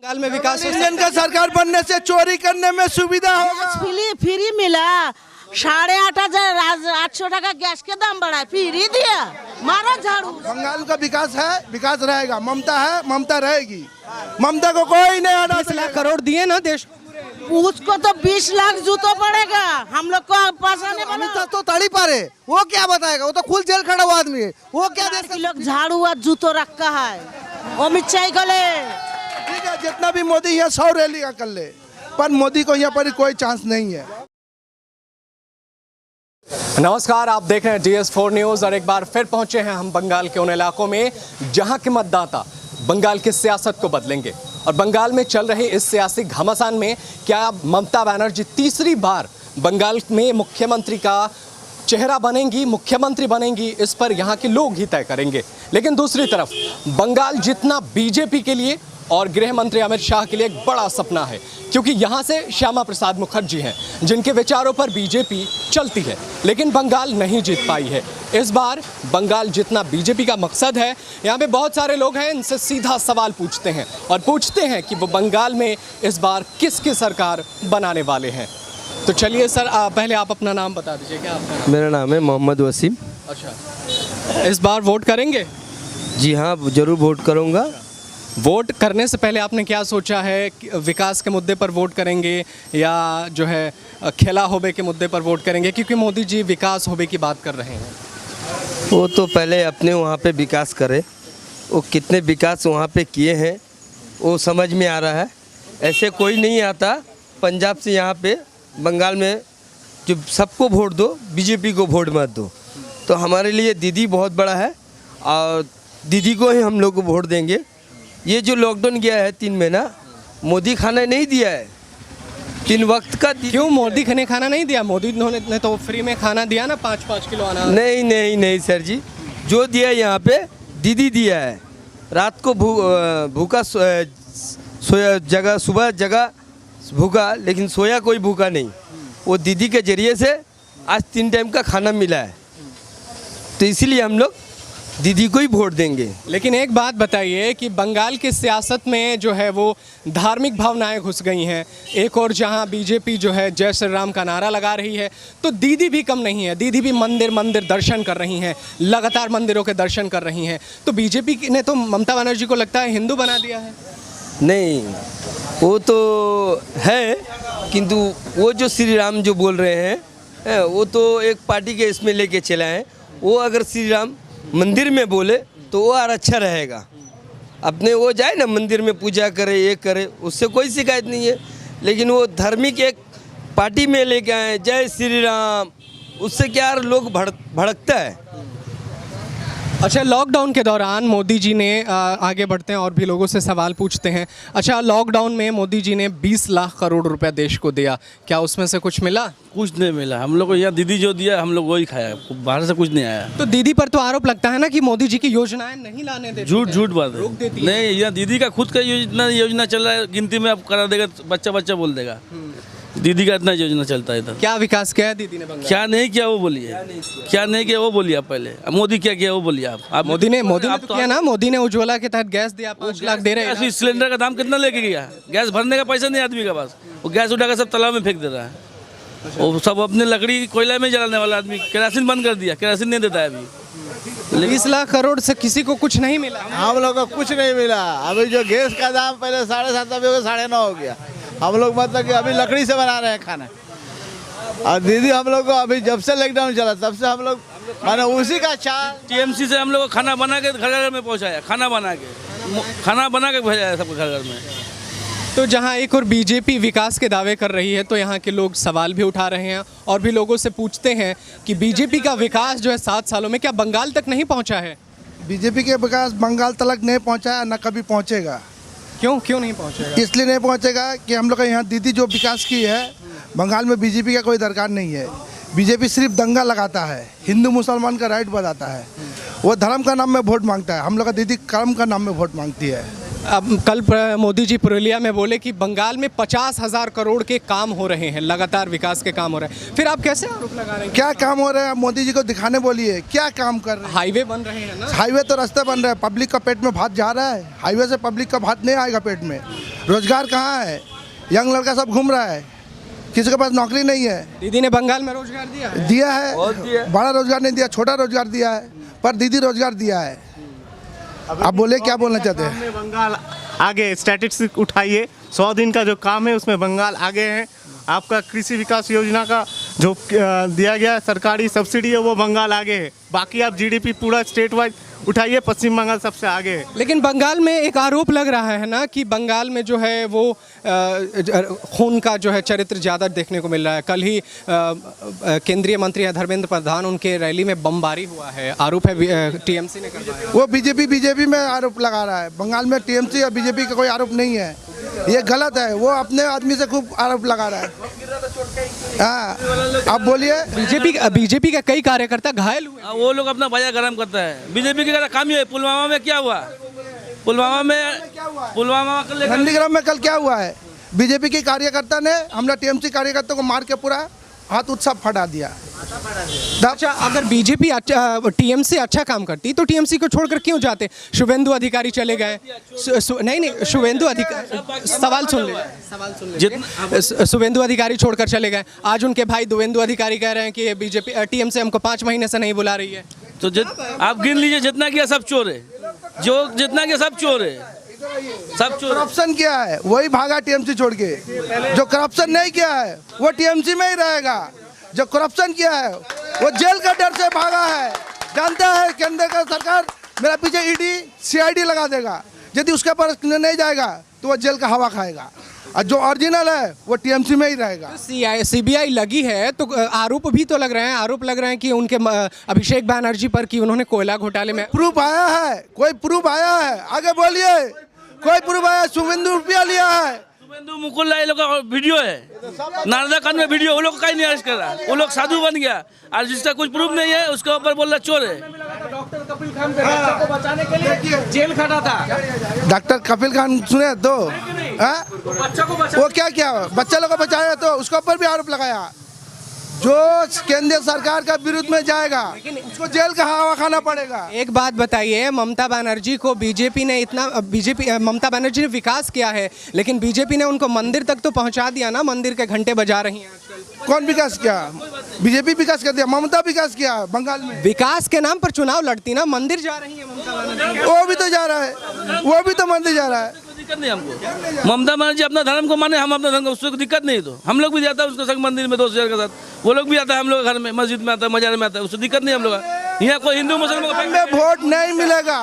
बंगाल में विकास इंडियन का सरकार बनने से चोरी करने में सुविधा होगा। फ्री मिला 8,500 टका गैस के दाम बढ़ा फ्री दिया मारा झाड़ू। बंगाल का विकास है, विकास रहेगा। ममता है, ममता रहेगी। ममता को कोई नहीं हटा 20 लाख करोड़ दिए ना देश। उसको तो 20 लाख जूतो पड़ेगा, हम लोग को पैसा नहीं बना। तो तड़ी पारे वो क्या बताएगा, वो तो खुद जेल खड़ा हुआ आदमी है, वो क्या दे कि लोग झाड़ू और जूतो रखा है अमित शाह को ले। ठीक है, जितना भी मोदी यहाँ 100 रैली का कर ले, पर मोदी को यहाँ पर कोई चांस नहीं है। नमस्कार, आप देख रहे हैं DS4 न्यूज़ और एक बार फिर पहुंचे हैं हम बंगाल के उन इलाकों में जहां के मतदाता बंगाल की सियासत को बदलेंगे। और बंगाल में चल रहे इस सियासी घमासान में क्या ममता बनर्जी तीसरी बार बंगाल में मुख्यमंत्री का चेहरा बनेंगी, मुख्यमंत्री बनेंगी, इस पर यहाँ के लोग ही तय करेंगे। लेकिन दूसरी तरफ बंगाल जितना बीजेपी के लिए और गृह मंत्री अमित शाह के लिए एक बड़ा सपना है, क्योंकि यहाँ से श्यामा प्रसाद मुखर्जी हैं जिनके विचारों पर बीजेपी चलती है, लेकिन बंगाल नहीं जीत पाई है। इस बार बंगाल जितना बीजेपी का मकसद है, यहाँ पे बहुत सारे लोग हैं, इनसे सीधा सवाल पूछते हैं और पूछते हैं कि वो बंगाल में इस बार किसकी सरकार बनाने वाले हैं। तो चलिए सर, पहले आप अपना नाम बता दीजिए। क्या आपका नाम? मेरा नाम है मोहम्मद वसीम। अच्छा, इस बार वोट करेंगे? जी हाँ, जरूर वोट करूँगा। वोट करने से पहले आपने क्या सोचा है कि विकास के मुद्दे पर वोट करेंगे या जो है खेला होबे के मुद्दे पर वोट करेंगे? क्योंकि मोदी जी विकास होबे की बात कर रहे हैं। वो तो पहले अपने वहाँ पे विकास करे, वो कितने विकास वहाँ पे किए हैं वो समझ में आ रहा है। ऐसे कोई नहीं आता पंजाब से यहाँ पे बंगाल में जो सबको वोट दो, बीजेपी को वोट मत दो। तो हमारे लिए दीदी बहुत बड़ा है और दीदी को ही हम लोग को वोट देंगे। ये जो लॉकडाउन गया है 3 महीना, मोदी खाना नहीं दिया है 3 वक्त का। क्यों मोदी ने खाना नहीं दिया? मोदी ने तो फ्री में खाना दिया ना, 5-5 किलो अनाज। नहीं नहीं नहीं सर जी, जो दिया यहाँ पे दीदी दिया है। रात को भूखा सोया, जगह सुबह जगह भूखा, लेकिन सोया कोई भूखा नहीं। वो दीदी के जरिए से आज 3 टाइम का खाना मिला है, तो इसीलिए हम लोग दीदी को ही वोट देंगे। लेकिन एक बात बताइए कि बंगाल की सियासत में जो है वो धार्मिक भावनाएं घुस गई हैं। एक और जहां बीजेपी जो है जय श्री राम का नारा लगा रही है, तो दीदी भी कम नहीं है। दीदी भी मंदिर दर्शन कर रही हैं, लगातार मंदिरों के दर्शन कर रही हैं। तो बीजेपी ने तो ममता बनर्जी को लगता है हिंदू बना दिया है। नहीं, वो तो है, किंतु वो जो श्री राम जो बोल रहे हैं वो तो एक पार्टी के इसमें लेके चला है। वो अगर श्री राम मंदिर में बोले तो वो और अच्छा रहेगा। अपने वो जाए ना मंदिर में पूजा करे, ये करे, उससे कोई शिकायत नहीं है। लेकिन वो धार्मिक एक पार्टी में लेके आए जय श्री राम, उससे क्या लोग भड़कता है। अच्छा, लॉकडाउन के दौरान मोदी जी ने आगे बढ़ते हैं और भी लोगों से सवाल पूछते हैं। अच्छा, लॉकडाउन में मोदी जी ने 20 लाख करोड़ रुपया देश को दिया, क्या उसमें से कुछ मिला? कुछ नहीं मिला। हम लोग को यहाँ दीदी जो दिया हम लोग वही खाया, बाहर से कुछ नहीं आया। तो दीदी पर तो आरोप लगता है ना कि मोदी जी की योजनाएं नहीं लाने देती। झूठ बात है। नहीं, यहाँ दीदी का खुद का योजना चल रहा है, गिनती में अब करा देगा, बच्चा बोल देगा। दीदी का इतना योजना चलता है इधर। क्या विकास किया है दीदी ने बंगाल? क्या नहीं किया वो बोलिए, क्या नहीं किया वो बोलिए आप पहले। मोदी क्या किया वो बोलिए आप। मोदी ने तो किया ना, मोदी ने उज्ज्वला के तहत गैस दिया, 5 लाख दे रहे हैं। सिलेंडर का दाम कितना लेके गया? गैस भरने का पैसा नहीं आदमी के पास, वो गैस उठाकर सब तालाब में फेंक दे रहा है। वो सब अपने लकड़ी कोयला में जलाने वाला आदमी केरोसिन बंद कर दिया, केरोसिन नहीं देता है अभी। 20 लाख करोड़ से किसी को कुछ नहीं मिला। हम लोग को कुछ नहीं मिला। अभी जो गैस का दाम पहले 7.5 अभी 9.5 हो गया। हम लोग मतलब कि अभी लकड़ी से बना रहे हैं खाना। और दीदी हम लोग को अभी जब से लॉकडाउन चला तब से हम लोग माने उसी का TMC से हम लोग को खाना बना के घर में पहुंचाया, खाना बना के भेजा है सबको घर में। तो जहां एक और बीजेपी विकास के दावे कर रही है, तो यहाँ के लोग सवाल भी उठा रहे हैं और भी लोगों से पूछते हैं कि बीजेपी का विकास जो है 7 सालों में क्या बंगाल तक नहीं पहुँचा है? बीजेपी के विकास बंगाल तक नहीं पहुँचा है, न कभी पहुँचेगा। क्यों नहीं पहुँचेगा? इसलिए नहीं पहुँचेगा कि हम लोग का यहाँ दीदी जो विकास की है, बंगाल में बीजेपी का कोई दरकार नहीं है। बीजेपी सिर्फ दंगा लगाता है, हिंदू मुसलमान का राइट बताता है, वो धर्म का नाम में वोट मांगता है। हम लोग का दीदी कर्म का नाम में वोट मांगती है। अब कल मोदी जी पुरुलिया में बोले कि बंगाल में 50,000 करोड़ के काम हो रहे हैं, लगातार विकास के काम हो रहे हैं। फिर आप कैसे आरोप लगा रहे हैं? क्या काम हो रहा है? मोदी जी को दिखाने बोलिए क्या काम कर रहे हैं। हाईवे बन रहे हैं ना, हाईवे तो रास्ते बन रहे हैं, पब्लिक का पेट में भात जा रहा है। हाईवे से पब्लिक का भात नहीं आएगा पेट में। रोजगार कहाँ है? यंग लड़का सब घूम रहा है, किसी के पास नौकरी नहीं है। दीदी ने बंगाल में रोजगार दिया है? दिया है, बड़ा रोजगार नहीं दिया, छोटा रोजगार दिया है, पर दीदी रोजगार दिया है। आप बोले क्या बोलना चाहते हैं? में बंगाल आगे, स्टैटिस्टिक्स उठाइए, 100 दिन का जो काम है उसमें बंगाल आगे है। आपका कृषि विकास योजना का जो दिया गया सरकारी सब्सिडी है वो बंगाल आगे है। बाकी आप जीडीपी पूरा स्टेट वाइज उठाइए, पश्चिम बंगाल सबसे आगे है। लेकिन बंगाल में एक आरोप लग रहा है ना कि बंगाल में जो है वो खून का जो है चरित्र ज़्यादा देखने को मिल रहा है। कल ही केंद्रीय मंत्री धर्मेंद्र प्रधान उनके रैली में बमबारी हुआ है, आरोप है टीएमसी ने करवाया। वो बीजेपी में आरोप लगा रहा है। बंगाल में टीएमसी या बीजेपी का कोई आरोप नहीं है, ये गलत है। वो अपने आदमी से खूब आरोप लगा रहा है। हाँ, आप बोलिए। बीजेपी के कई कार्यकर्ता घायल हुए। वो लोग अपना भैया गरम करता है। बीजेपी का काम ही है। पुलवामा में क्या हुआ? पुलवामा नंदीग्राम में कल क्या हुआ है? बीजेपी के कार्यकर्ता ने हमला टीएमसी कार्यकर्ता को मार के पूरा हाथ उत्सव फटा दिया। अच्छा, अगर बीजेपी टीएमसी अच्छा काम करती तो टीएमसी को छोड़कर क्यों जाते? शुभेंदु अधिकारी चले गए। नहीं, शुभेंदु अधिकारी, सवाल सुन ले। शुभेंदु अधिकारी छोड़कर चले गए। आज उनके भाई देवेंदु अधिकारी कह रहे हैं कि बीजेपी टीएमसी हमको 5 महीने से नहीं बुला रही है। तो आप गिन लीजिए, जितना किया सब चोर है। जो जितना किया सब चोर है, सब चोर। करप्शन किया है वही भागा टीएमसी छोड़ के। जो करप्शन नहीं किया है वो टीएमसी में ही रहेगा। जो करप्शन किया है वो जेल का डर से भागा है। जानता है केंद्र का सरकार मेरा पीछे ईडी सीआईडी लगा देगा। यदि उसके पास नहीं जाएगा तो वो जेल का हवा खाएगा। और जो ओरिजिनल है वो टीएमसी में ही रहेगा। सीबीआई लगी है तो आरोप भी तो लग रहे हैं। आरोप लग रहे हैं कि उनके अभिषेक बैनर्जी पर कि उन्होंने कोयला घोटाले में। प्रूफ आया है? कोई प्रूफ आया है? आगे बोलिए। कोई प्रूफ आया? शुभेंदु रुपया लिया है। शुभेंदु मुकुल राय लोग का वीडियो है, नारदा कांड में वीडियो। वो लोग का ही नहीं अरेस्ट कर रहा। वो लोग साधु बन गया और जिसका कुछ प्रूफ नहीं है उसके ऊपर बोल रहा चोर है। डॉक्टर कपिल खान को बचाने के लिए जेल खड़ा था। डॉक्टर कपिल खान सुने तो वो क्या किया? बच्चा लोग को बचाया तो उसके ऊपर भी आरोप लगाया। जो केंद्र सरकार का विरुद्ध में जाएगा उसको जेल का हवा खाना पड़ेगा। एक बात बताइए, ममता बनर्जी को बीजेपी ने ममता बनर्जी ने विकास किया है, लेकिन बीजेपी ने उनको मंदिर तक तो पहुंचा दिया ना। मंदिर के घंटे बजा रही हैं आजकल। कौन विकास किया? बीजेपी विकास कर दिया, ममता विकास किया बंगाल में। विकास के नाम पर चुनाव लड़ती ना, मंदिर जा रही है ममता बनर्जी। वो भी तो जा रहा है, वो भी तो मंदिर जा रहा है। दिक्कत नहीं हमको। ममता बनर्जी अपना धर्म को माने, हम अपना धर्म को, उसको दिक्कत नहीं। तो हम लोग भी जाता है उसके संग मंदिर में 2000 के साथ। वो लोग भी आता है हम लोग घर में, मस्जिद में आता है, मजार में आता है, उससे दिक्कत नहीं हम लोग। यहाँ कोई हिंदू मुसलमान में वोट नहीं मिलेगा।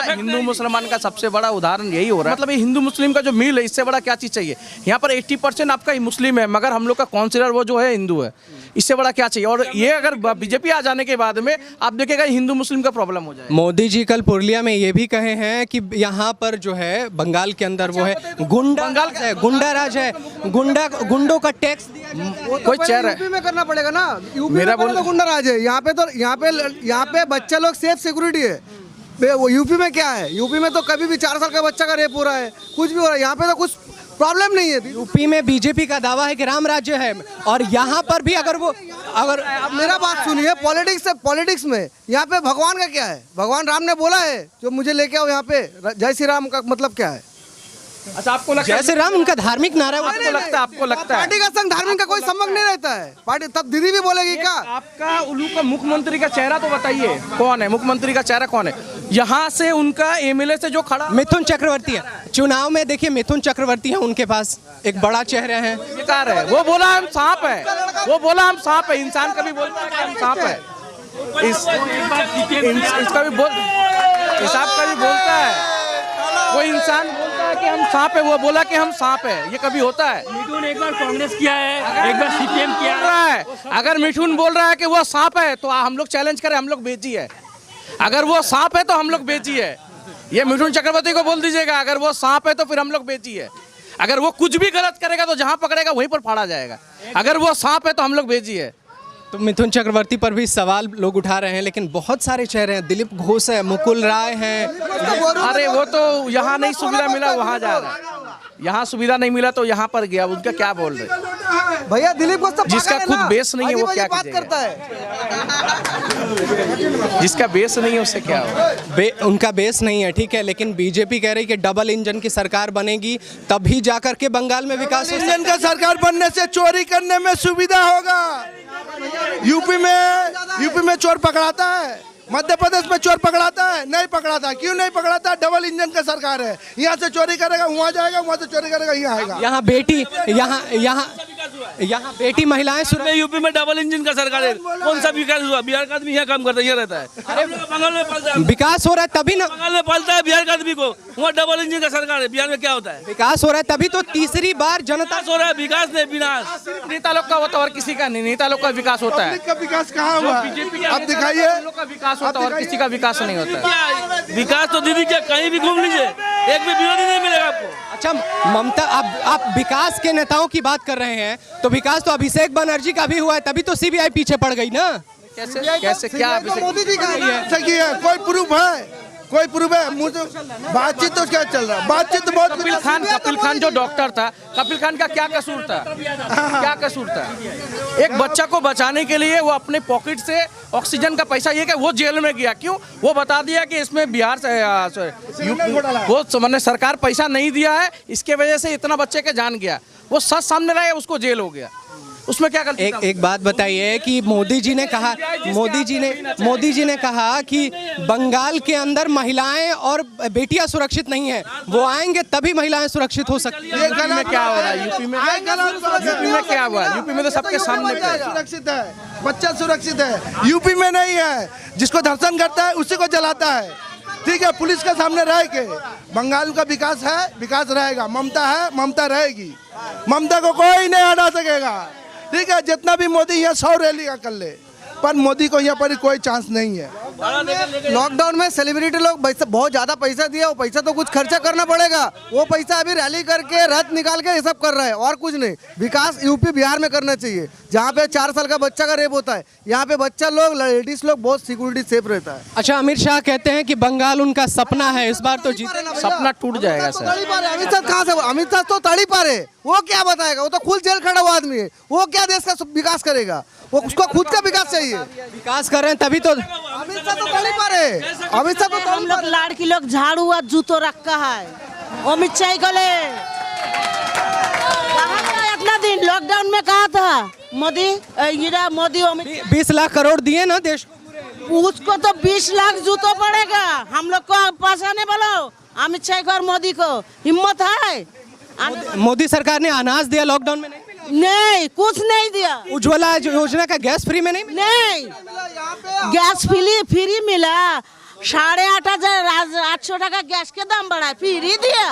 हिंदू मुसलमान का सबसे बड़ा उदाहरण यही हो रहा है। मतलब ये हिंदू मुस्लिम का जो मील है, इससे बड़ा क्या चीज़ चाहिए? यहाँ पर 80% आपका मुस्लिम है, मगर हम लोग का काउंसिलर वो जो है हिंदू है। इससे बड़ा क्या चाहिए? और ये अगर बीजेपी आ जाने के बाद में आप देखेगा हिंदू मुस्लिम का प्रॉब्लम हो जाए। मोदी जी कल पुरुलिया में ये भी कहे हैं कि यहाँ पर जो है बंगाल के अंदर वो है गुंडा राज है, गुंडों का टैक्स कोई चेहरा यूपी में करना पड़ेगा ना। यूपी में तो गुंडा राज है। यहाँ पे बच्चा लोग सेफ सिक्योरिटी है। वो यूपी में क्या है? यूपी में तो कभी भी 4 साल का बच्चा का रेप हो रहा है, कुछ भी हो रहा है। यहाँ पे तो कुछ प्रॉब्लम नहीं है। यूपी में बीजेपी का दावा है कि राम राज्य है, और यहाँ पर भी अगर आप मेरा बात सुनिए, पॉलिटिक्स में यहाँ पे भगवान का क्या है? भगवान राम ने बोला है जो मुझे लेके आओ यहाँ पे, जय श्री राम का मतलब क्या है? अच्छा, आपको लगता है जैसे राम उनका धार्मिक नारा है? आपको लगता है पार्टी का संग धार्मिक का कोई संबंध नहीं रहता है। पार्टी तब दीदी भी बोलेगी क्या? आपका उल्लू का मुख्यमंत्री का चेहरा तो बताइए कौन है? मुख्यमंत्री का चेहरा कौन है? यहाँ से उनका एमएलए से जो खड़ा मिथुन चक्रवर्ती है। चुनाव में देखिए मिथुन चक्रवर्ती है, उनके पास एक बड़ा चेहरा है। बेकार है। वो बोला हम सांप है, वो बोला हम सांप है। इंसान कभी बोलता है कि हम सांप है? इसका भी बोल हिसाब का भी बोलता है। वो इंसान बोलता है कि हम सांप है, वो बोला कि हम सांप है। ये कभी होता है? मिठुन एक बार कांग्रेस किया है, एक बार सीपीएम किया है। अगर मिठुन बोल रहा है कि वो सांप है तो हम लोग चैलेंज करें, हम लोग बेची है। अगर वो सांप है तो हम लोग बेची है। ये मिठुन चक्रवर्ती को बोल दीजिएगा, अगर वो सांप है तो फिर हम लोग बेची है। अगर वो कुछ भी गलत करेगा तो जहां पकड़ेगा वहीं पर फाड़ा जाएगा। अगर वो सांप है तो हम लोग बेची है। तो मिथुन चक्रवर्ती पर भी सवाल लोग उठा रहे हैं, लेकिन बहुत सारे चेहरे हैं। दिलीप घोष है, मुकुल राय हैं। अरे वो तो यहाँ नहीं सुविधा मिला वहाँ जा रहा है, यहाँ सुविधा नहीं मिला तो यहाँ पर गया। उनका क्या बोल रहे भैया दिलीप को सब जिसका खुद बेस नहीं है वो क्या बात कीजिएगा? करता है। जिसका बेस नहीं है उससे क्या होगा? उनका बेस नहीं है, ठीक है, लेकिन बीजेपी कह रही कि डबल इंजन की सरकार बनेगी तभी जाकर के बंगाल में विकास हो। इंजन का सरकार बनने से चोरी करने में सुविधा होगा। यूपी में चोर पकड़ाता है, मध्य प्रदेश में चोर पकड़ाता है, नहीं पकड़ाता। क्यों नहीं पकड़ाता? डबल इंजन का सरकार है। यहाँ से चोरी करेगा वहाँ जाएगा, वहाँ से चोरी करेगा यहाँ आएगा। यहाँ बेटी महिलाएं यूपी में डबल इंजन का सरकार है, कौन सा विकास हुआ? बिहार का आदमी यहाँ काम करता है, यहाँ रहता है। बंगाल में पलता है, विकास हो रहा है तभी ना, बंगाल में पलता है बिहार का आदमी को, वहाँ डबल इंजन का सरकार है। बिहार में क्या होता है? विकास हो रहा है तभी तो तीसरी बार जनता विकास हो रहा है, विकास नहीं विनाश। नेता लोग का होता है और किसी का नहीं। नेता लोग का विकास होता है, पब्लिक का विकास कहाँ हुआ? आप दिखाइए। लोग का विकास होता है और किसी का विकास नहीं होता है। विकास तो दीदी क्या कहीं भी घूम लीजिए, एक भी विरोधी नहीं मिलेगा आपको। अच्छा ममता, आप विकास के नेताओं की बात कर रहे हैं, तो विकास तो अभिषेक बनर्जी का भी हुआ है, तभी तो सीबीआई पीछे पड़ गई ना। कैसे क्या मोदी जी का है? कोई प्रूफ है? कोई प्रूफ है? मुझे बातचीत तो क्या चल रहा है? बातचीत तो बहुत। कपिल खान जो डॉक्टर था, कपिल खान का क्या कसूर था? क्या कसूर था? एक बच्चा को बचाने के लिए वो अपने पॉकेट से ऑक्सीजन का पैसा ये कि वो जेल में गया। क्यों? वो बता दिया कि इसमें बिहार से वो मैंने सरकार पैसा नहीं दिया है, इसके वजह से इतना बच्चे का जान गया। वो सच सामने रहा, उसको जेल हो गया। उसमें क्या गलती? एक बात बताइए कि मोदी जी ने कहा कि बंगाल के अंदर महिलाएं और बेटियां सुरक्षित नहीं है, वो आएंगे तभी महिलाएं सुरक्षित हो सकती है। यूपी में क्या हो रहा है? यूपी में क्या हुआ? यूपी में तो सबके सामने सुरक्षित है, बच्चा सुरक्षित है। यूपी में नहीं है, जिसको धर्षण करता है उसी को जलाता है। ठीक है, पुलिस के सामने रह के बंगाल का विकास है, विकास रहेगा। ममता है, ममता रहेगी। ममता को कोई नहीं हटा सकेगा। ठीक है, जितना भी मोदी यहाँ 100 रैली का कर ले, पर मोदी को यहाँ पर कोई चांस नहीं है। लॉकडाउन में सेलिब्रिटी लोग बहुत ज्यादा पैसा दिया, वो पैसा तो कुछ खर्चा करना पड़ेगा। वो पैसा अभी रैली करके रथ निकाल के ये सब कर रहा है और कुछ नहीं। विकास यूपी बिहार में करना चाहिए, जहाँ पे 4 साल का बच्चा का रेप होता है, यहाँ पे बच्चा लोग लेडीज लोग बहुत सिक्योरिटी सेफ रहता है। अच्छा, अमित शाह कहते हैं कि बंगाल उनका सपना है, इस बार तो सपना टूट जाएगा सर। अमित शाह कहाँ से? अमित शाह तो तड़ी पा रहे, वो क्या बताएगा? वो तो खुद जेल खड़ा हुआ आदमी है, वो क्या देश का विकास करेगा? वो उसको खुद का विकास चाहिए। विकास कर रहे हैं तभी तो। अमित शाह तो तड़ी पा रहे, अमित शाह तो हम लोग लड़की लोग झाड़ू और जूतो रखा है। अमित शाह को ले इतना दिन लॉकडाउन में कहा था मोदी, मोदी 20 लाख करोड़ दिए ना देश को। उसको तो 20 लाख जूतो पड़ेगा। हम लोग को पैसा नहीं बोलो। अमित शाह को और मोदी को हिम्मत है। मोदी सरकार ने अनाज दिया लॉकडाउन में? नहीं, कुछ नहीं दिया। उज्ज्वला योजना का गैस फ्री में नहीं गैस फ्री मिला। 8,500 टका गैस के दाम बढ़ा, फ्री दिया।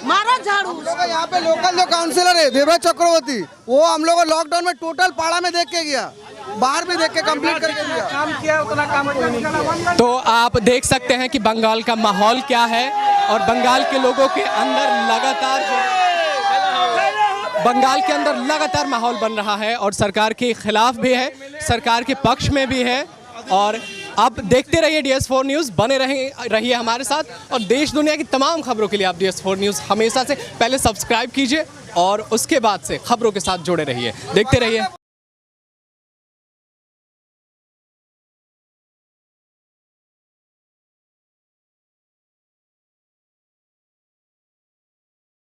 मारा झाड़ू। यहाँ पे लोकल जो काउंसिलर है देवराज चक्रवर्ती, वो हम लोग लॉकडाउन में टोटल पाड़ा में देख के गया, बाहर भी देख के कंप्लीट करके गया। काम किया उतना काम कोई नहीं किया। तो आप देख सकते हैं कि बंगाल का माहौल क्या है और बंगाल के लोगों के अंदर लगातार माहौल बन रहा है और सरकार के खिलाफ भी है, सरकार के पक्ष में भी है। और आप देखते रहिए DS4 न्यूज़, बने रहिए हमारे साथ और देश दुनिया की तमाम खबरों के लिए आप DS4 न्यूज़ हमेशा से पहले सब्सक्राइब कीजिए और उसके बाद से खबरों के साथ जुड़े रहिए। देखते रहिए।